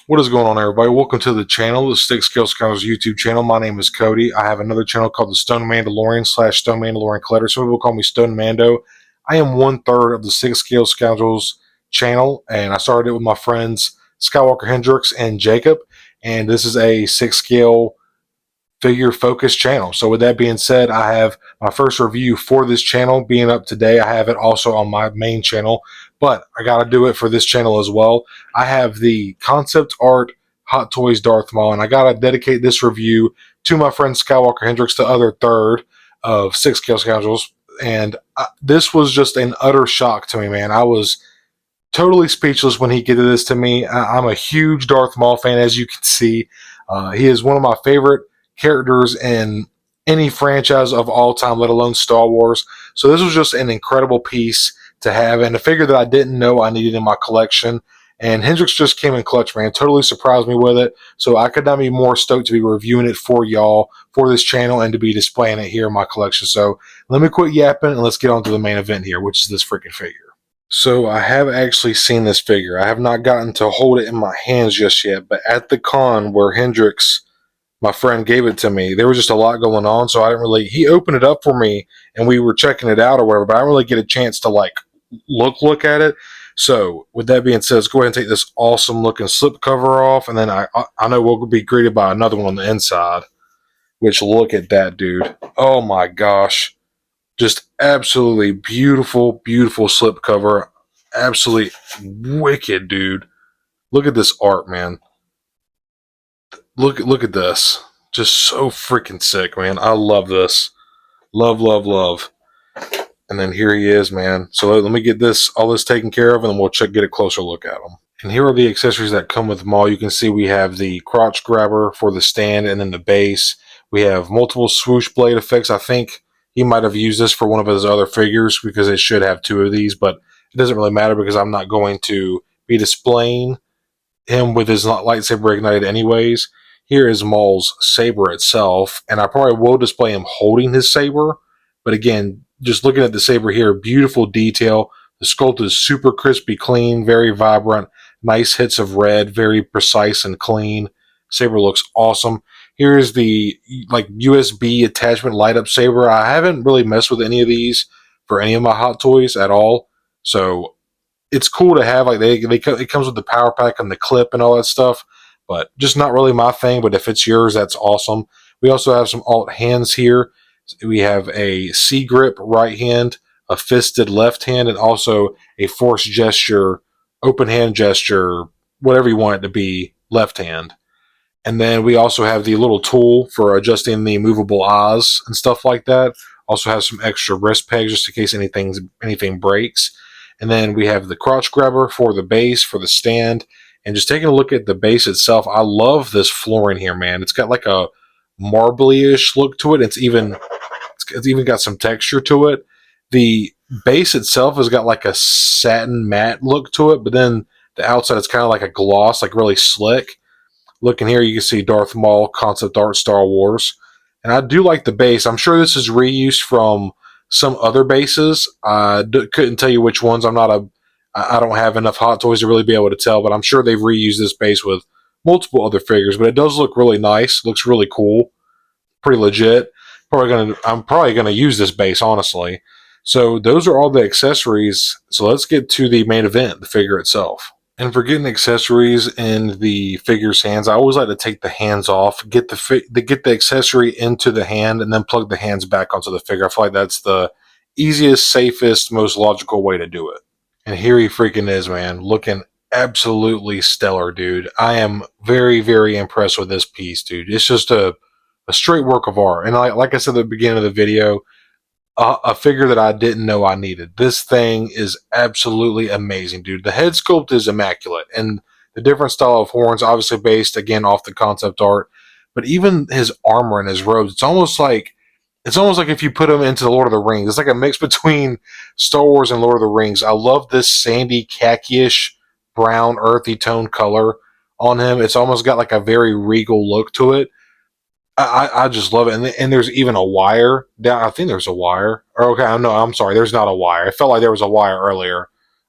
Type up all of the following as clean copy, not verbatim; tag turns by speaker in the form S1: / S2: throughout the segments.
S1: What is going on, everybody? Welcome to the channel, the Scoundrels YouTube channel. My name is Cody. I have another channel called the Stone Mandalorian / Stone Mandalorian Collector. Some people call me Stone Mando. I am 1/3 of the Scoundrels channel, and I started it with my friends Hendrix and Jacob. And this is a 6-scale figure focused channel. So with that being said, I have my first review for this channel being up today. I have it also on my main channel, but I got to do it for this channel as well. I have the concept art Hot Toys Darth Maul, and I got to dedicate this review to my friend Hendrix, the other third of 6-scale Scoundrels. And this was just an utter shock to me, man. I was totally speechless when he gave this to me. I'm a huge Darth Maul fan, as you can see. He is one of my favorite characters in any franchise of all time, let alone Star Wars. So this was just an incredible piece to have, and a figure that I didn't know I needed in my collection. And Hendrix just came in clutch, man. Totally surprised me with it. So I could not be more stoked to be reviewing it for y'all, for this channel, and to be displaying it here in my collection. So let me quit yapping and let's get on to the main event here, which is this freaking figure. So I have actually seen this figure. I have not gotten to hold it in my hands just yet, but at the con where Hendrix, my friend, gave it to me, there was just a lot going on, so I didn't really, he opened it up for me and we were checking it out or whatever, but I didn't really get a chance to like look at it. So with that being said, let's go ahead and take this awesome looking slip cover off, and then I know we'll be greeted by another one on the inside, which, look at that, dude. Oh my gosh. Just absolutely beautiful, beautiful slip cover. Absolutely wicked, dude. Look at this art, man. Look at this. Just so freaking sick, man. I love this. Love, love, love. And then here he is, man. So let me get all this taken care of, and then we'll get a closer look at him. And here are the accessories that come with Maul. You can see we have the crotch grabber for the stand and then the base. We have multiple swoosh blade effects. I think he might have used this for one of his other figures because it should have 2 of these, but it doesn't really matter because I'm not going to be displaying him with his lightsaber ignited anyways. Here is Maul's saber itself, and I probably will display him holding his saber, but again, just looking at the saber here, beautiful detail. The sculpt is super crispy clean, very vibrant, nice hits of red, very precise and clean. Saber looks awesome. Here's the like USB attachment light up saber. I haven't really messed with any of these for any of my Hot Toys at all, so it's cool to have. Like it comes with the power pack and the clip and all that stuff, but just not really my thing. But if it's yours, that's awesome. We also have some alt hands here. We have a C grip right hand, a fisted left hand, and also a force gesture, open hand gesture, whatever you want it to be, left hand. And then we also have the little tool for adjusting the movable eyes and stuff like that. Also have some extra wrist pegs just in case anything breaks. And then we have the crotch grabber for the base, for the stand. And just taking a look at the base itself, I love this flooring here, man. It's got like a marbly-ish look to it. It's even got some texture to it. The base itself has got like a satin matte look to it, but then the outside is kind of like a gloss, like really slick. Looking here, you can see Darth Maul, concept art, Star Wars. And I do like the base. I'm sure this is reused from some other bases. I couldn't tell you which ones. I don't have enough Hot Toys to really be able to tell, but I'm sure they've reused this base with multiple other figures. But it does look really nice. Looks really cool. Pretty legit. I'm probably gonna use this base, honestly. So those are all the accessories. So let's get to the main event, the figure itself. And for getting accessories in the figure's hands, I always like to take the hands off, get the accessory into the hand, and then plug the hands back onto the figure. I feel like that's the easiest, safest, most logical way to do it. And here he freaking is, man, looking absolutely stellar, dude. I am very, very impressed with this piece, dude. It's just a straight work of art. And like I said at the beginning of the video, a figure that I didn't know I needed. This thing is absolutely amazing, dude. The head sculpt is immaculate, and the different style of horns, obviously based again off the concept art. But even his armor and his robes, it's almost like if you put him into the Lord of the Rings. It's like a mix between Star Wars and Lord of the Rings. I love this sandy, khaki-ish, brown, earthy tone color on him. It's almost got like a very regal look to it. I just love it. And there's even a wire down. I think there's a wire. Or okay, no, I'm sorry. There's not a wire. It felt like there was a wire earlier.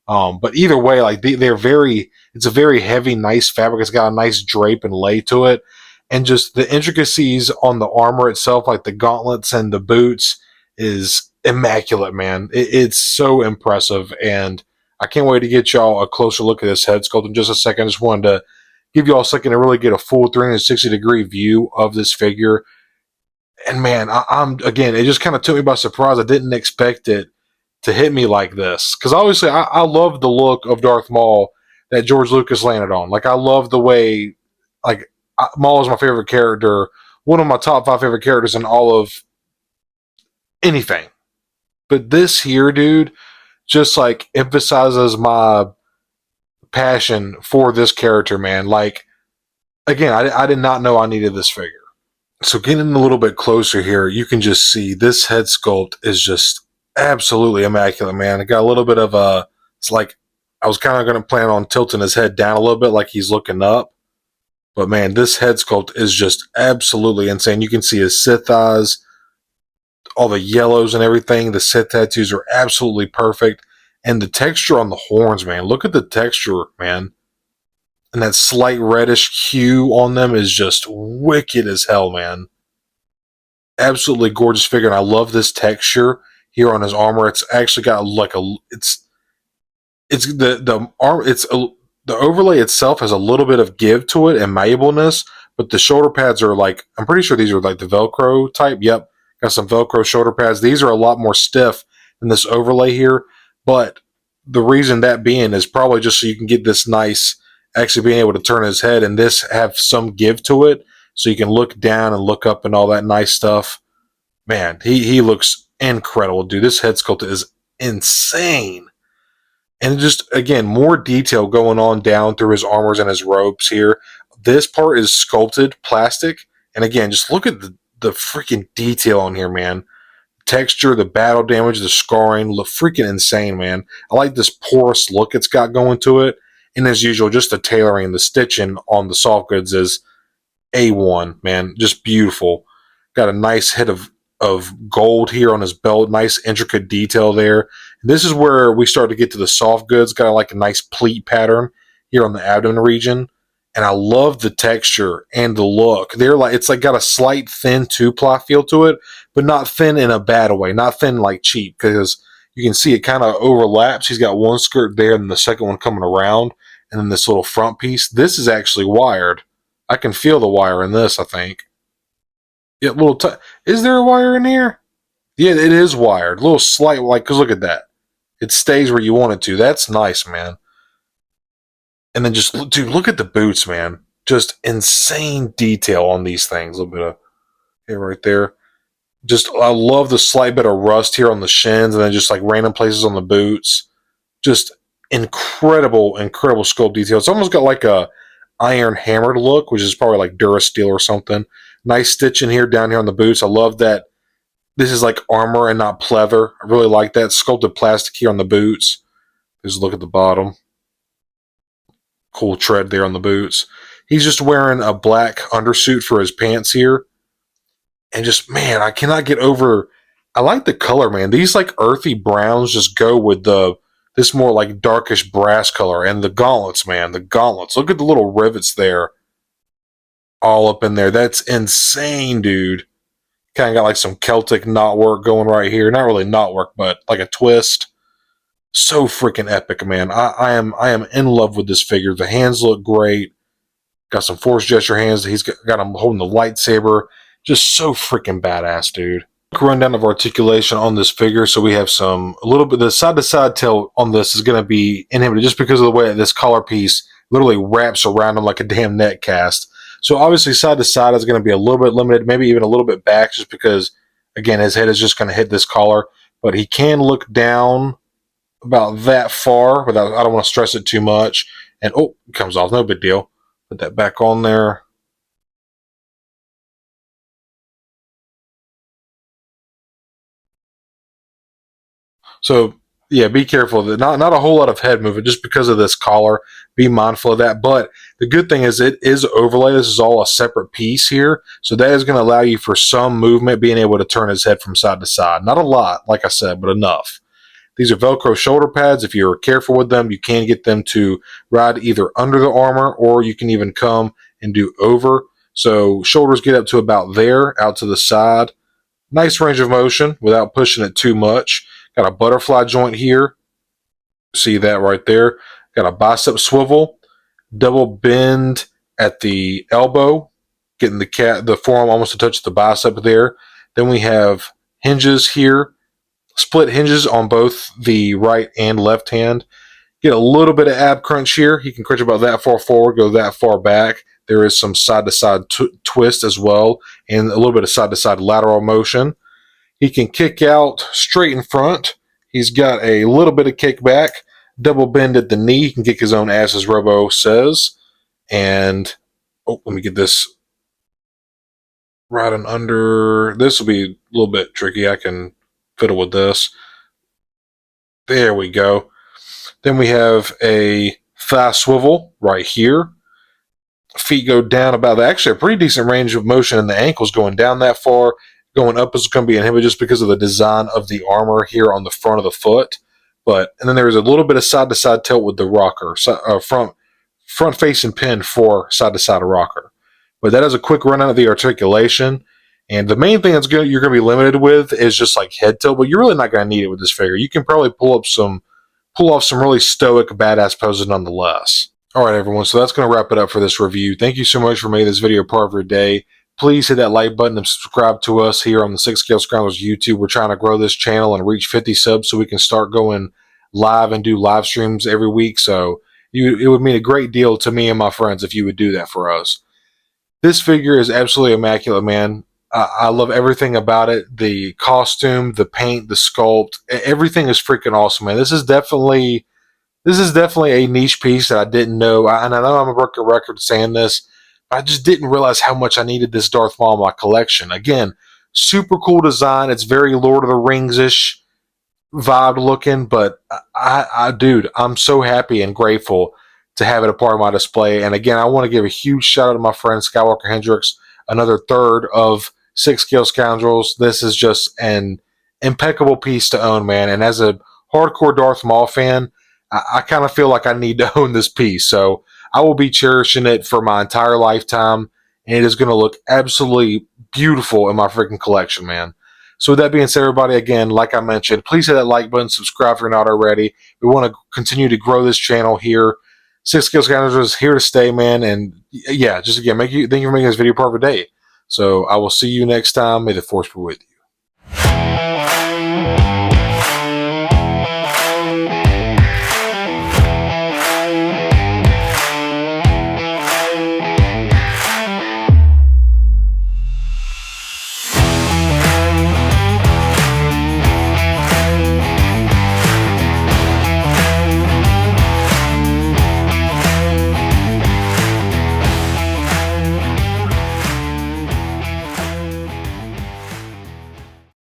S1: But either way, like they're very, it's a very heavy, nice fabric. It's got a nice drape and lay to it. And just the intricacies on the armor itself, like the gauntlets and the boots, is immaculate, man. It's so impressive. And I can't wait to get y'all a closer look at this head sculpt in just a second. I just wanted to give y'all a second to really get a full 360-degree view of this figure. And man, I'm again, it just kind of took me by surprise. I didn't expect it to hit me like this, because obviously I love the look of Darth Maul that George Lucas landed on. Like I love the way, like Maul is my favorite character, one of my top 5 favorite characters in all of anything. But this here, dude, just like emphasizes my passion for this character, man. Like again, I did not know I needed this figure. So getting a little bit closer here, you can just see this head sculpt is just absolutely immaculate, man. It got a little bit of a, it's like I was kind of going to plan on tilting his head down a little bit like he's looking up. But man, this head sculpt is just absolutely insane. You can see his Sith eyes, all the yellows and everything. The Sith tattoos are absolutely perfect. And the texture on the horns, man. Look at the texture, man. And that slight reddish hue on them is just wicked as hell, man. Absolutely gorgeous figure, and I love this texture here on his armor. It's actually got like a, the overlay itself has a little bit of give to it and malleableness, but the shoulder pads are like, I'm pretty sure these are like the Velcro type. Yep, got some Velcro shoulder pads. These are a lot more stiff than this overlay here, but the reason that being is probably just so you can get this nice, actually being able to turn his head and this have some give to it, so you can look down and look up and all that nice stuff. Man, he looks incredible, dude. This head sculpt is insane. And just, again, more detail going on down through his armors and his robes here. This part is sculpted plastic. And again, just look at the freaking detail on here, man. Texture, the battle damage, the scarring, look freaking insane, man. I like this porous look it's got going to it. And as usual, just the tailoring, the stitching on the soft goods is A1, man. Just beautiful. Got a nice hit of gold here on his belt. Nice intricate detail there. And this is where we start to get to the soft goods. Got like a nice pleat pattern here on the abdomen region. And I love the texture and the look. They're like, it's like got a slight thin 2-ply feel to it, but not thin in a bad way. Not thin like cheap, because you can see it kind of overlaps. He's got one skirt there and the second one coming around, and then this little front piece. This is actually wired. I can feel the wire in this, I think. Yeah, is there a wire in here? Yeah, it is wired. A little slight, like, because look at that. It stays where you want it to. That's nice, man. And then just, dude, look at the boots, man. Just insane detail on these things. A little bit of hair right there. Just, I love the slight bit of rust here on the shins, and then just like random places on the boots. Just incredible, incredible sculpt detail. It's almost got like a iron hammered look, which is probably like Durasteel or something. Nice stitching here down here on the boots. I love that this is like armor and not pleather. I really like that. Sculpted plastic here on the boots. Just look at the bottom. Cool tread there on the boots. He's just wearing a black undersuit for his pants here. And just, man, I cannot get over, I like the color, man. These like earthy browns just go with this more like darkish brass color. And the gauntlets, man, the gauntlets. Look at the little rivets there. All up in there. That's insane, dude. Kind of got like some Celtic knotwork going right here. Not really knotwork, but like a twist. So freaking epic, man. I am in love with this figure. The hands look great. Got some force gesture hands. He's got him holding the lightsaber. Just so freaking badass, dude. Quick rundown of articulation on this figure. So we have a little bit, the side-to-side tilt on this is going to be inhibited just because of the way this collar piece literally wraps around him like a damn net cast. So obviously side to side is going to be a little bit limited, maybe even a little bit back, just because, again, his head is just going to hit this collar. But he can look down about that far without, I don't want to stress it too much. And, oh, it comes off, no big deal. Put that back on there. So, yeah, be careful. Not a whole lot of head movement just because of this collar. Be mindful of that. But the good thing is it is overlay. This is all a separate piece here. So that is going to allow you for some movement, being able to turn his head from side to side. Not a lot, like I said, but enough. These are Velcro shoulder pads. If you're careful with them, you can get them to ride either under the armor, or you can even come and do over. So shoulders get up to about there, out to the side. Nice range of motion without pushing it too much. Got a butterfly joint here. See that right there. Got a bicep swivel, double bend at the elbow, getting the forearm almost to touch the bicep there. Then we have hinges here, split hinges on both the right and left hand. Get a little bit of ab crunch here. He can crunch about that far forward, go that far back. There is some side-to-side twist as well, and a little bit of side-to-side lateral motion. He can kick out straight in front. He's got a little bit of kickback, double bend at the knee. He can kick his own ass, as Robo says. And, oh, let me get this right and under. This will be a little bit tricky. I can fiddle with this. There we go. Then we have a thigh swivel right here. Feet go down about actually a pretty decent range of motion in the ankles, going down that far. Going up is going to be inhibited just because of the design of the armor here on the front of the foot. And then there is a little bit of side-to-side tilt with the rocker, front facing pin for side-to-side rocker. But that is a quick run out of the articulation. And the main thing you're going to be limited with is just like head tilt, but you're really not going to need it with this figure. You can probably pull off some really stoic, badass poses nonetheless. All right, everyone, so that's going to wrap it up for this review. Thank you so much for making this video part of your day. Please hit that like button and subscribe to us here on the 6 Scale Scoundrels YouTube. We're trying to grow this channel and reach 50 subs so we can start going live and do live streams every week. So it would mean a great deal to me and my friends if you would do that for us. This figure is absolutely immaculate, man. I love everything about it. The costume, the paint, the sculpt, everything is freaking awesome, man. This is definitely a niche piece that I didn't know. And I know I'm a broken record saying this, but I just didn't realize how much I needed this Darth Maul in my collection. Again, super cool design. It's very Lord of the Rings-ish vibe looking, but dude, I'm so happy and grateful to have it a part of my display. And again, I want to give a huge shout out to my friend Skywalker Hendrix, another third of 6 Scale Scoundrels. This is just an impeccable piece to own, man. And as a hardcore Darth Maul fan, I kind of feel like I need to own this piece. So I will be cherishing it for my entire lifetime, and it is going to look absolutely beautiful in my freaking collection, man. So with that being said, everybody, again, like I mentioned, please hit that like button, subscribe if you're not already. We want to continue to grow this channel here. 6 Scale Scoundrels is here to stay, man. And yeah, just again, thank you for making this video part of a day. So I will see you next time. May the Force be with you.